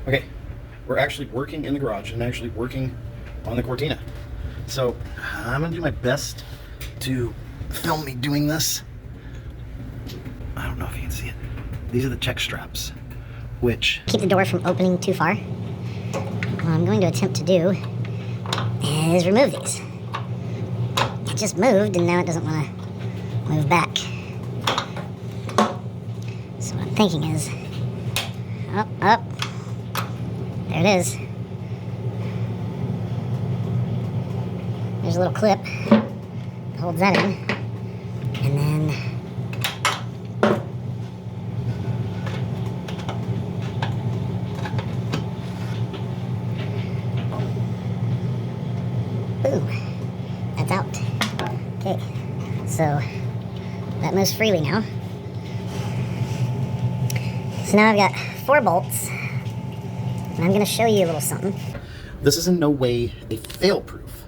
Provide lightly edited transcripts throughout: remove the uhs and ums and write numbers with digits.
Okay, we're actually working in the garage and actually working on the Cortina. So I'm gonna do my best to film me doing this. I don't know if you can see it. These are the check straps, which keep the door from opening too far. What I'm going to attempt to do is remove these. It just moved and now it doesn't want to move back. So what I'm thinking is, up, there it is. There's a little clip that holds that in, and then boom, that's out. Okay, so that moves freely now. So now I've got 4 bolts, and I'm going to show you a little something. this is in no way a fail-proof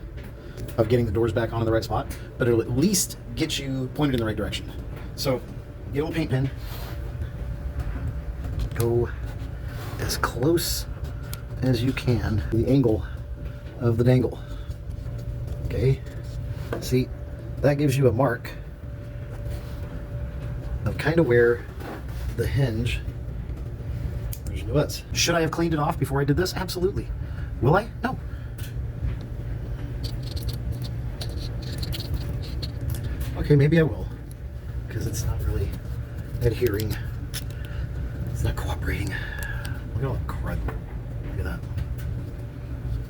of getting the doors back onto the right spot, but it'll at least get you pointed in the right direction. So get a little paint pen, go as close as you can to the angle of the dangle. Okay, see, that gives you a mark of kind of where the hinge originally was. Should I have cleaned it off before I did this? Absolutely. Will I? No. Okay, maybe I will, because it's not really adhering. It's not cooperating. Look at all that crud. Look at that.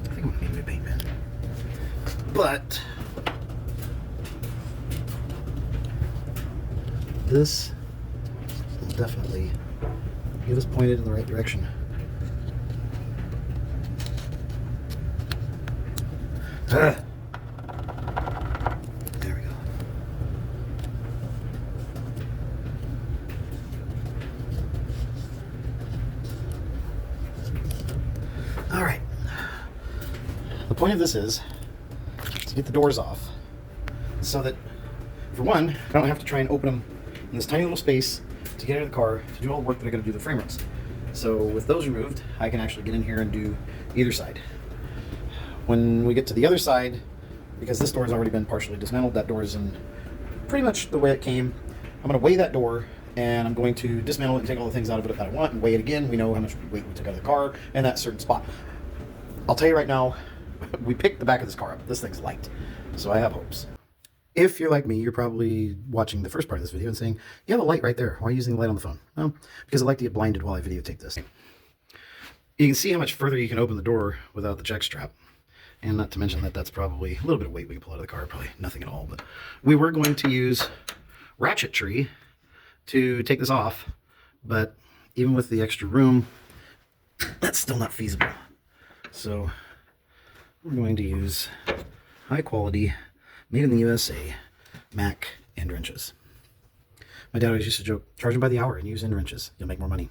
I think I'm gonna need a paint pen. But this will definitely get us pointed in the right direction. There we go. All right. The point of this is to get the doors off so that, for one, I don't have to try and open them in this tiny little space to get into the car to do all the work that I got to do the frame rails. So with those removed, I can actually get in here and do either side. When we get to the other side, because this door has already been partially dismantled, that door is in pretty much the way it came. I'm going to weigh that door, and I'm going to dismantle it and take all the things out of it that I want and weigh it again. We know how much weight we took out of the car in that certain spot. I'll tell you right now, we picked the back of this car up. This thing's light, so I have hopes. If you're like me, you're probably watching the first part of this video and saying, you have a light right there. Why are you using the light on the phone? Well, because I like to get blinded while I videotape this. You can see how much further you can open the door without the check strap. And not to mention that that's probably a little bit of weight we can pull out of the car, probably nothing at all. But we were going to use ratchetry to take this off, but even with the extra room, that's still not feasible. So we're going to use high quality, made in the USA, Mac end wrenches. My dad always used to joke, charge them by the hour and use end wrenches. You'll make more money.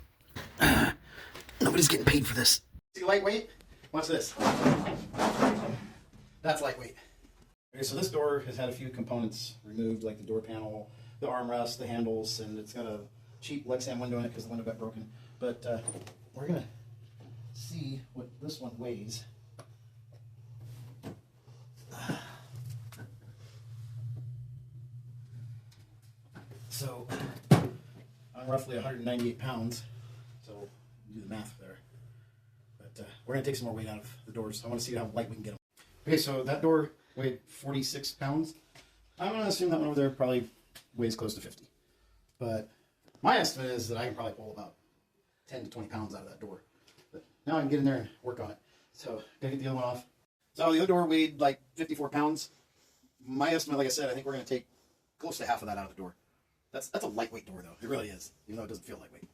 Nobody's getting paid for this. See lightweight? Watch this. That's lightweight. Okay, so this door has had a few components removed, like the door panel, the armrest, the handles, and it's got a cheap Lexan window in it because the window got broken. But we're going to see what this one weighs. So I'm roughly 198 pounds, so do the math there. But we're going to take some more weight out of the doors. I want to see how light we can get them. Okay, so that door weighed 46 pounds. I'm going to assume that one over there probably weighs close to 50. But my estimate is that I can probably pull about 10 to 20 pounds out of that door. But now I can get in there and work on it. So gotta get the other one off. So the other door weighed like 54 pounds. My estimate, like I said, I think we're going to take close to half of that out of the door. That's a lightweight door, though. It really is, even though it doesn't feel lightweight.